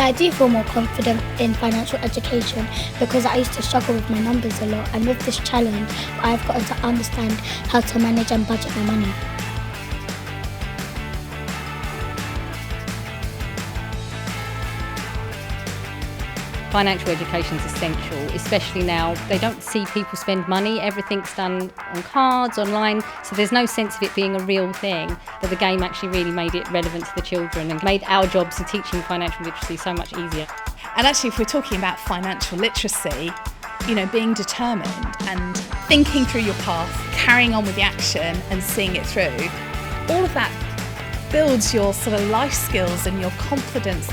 I do feel more confident in financial education because I used to struggle with my numbers a lot, and with this challenge I've gotten to understand how to manage and budget my money. Financial education is essential, especially now. They don't see people spend money, everything's done on cards, online, so there's no sense of it being a real thing. But the game actually really made it relevant to the children and made our jobs of teaching financial literacy so much easier. And actually, if we're talking about financial literacy, being determined and thinking through your path, carrying on with the action and seeing it through, all of that builds your sort of life skills and your confidence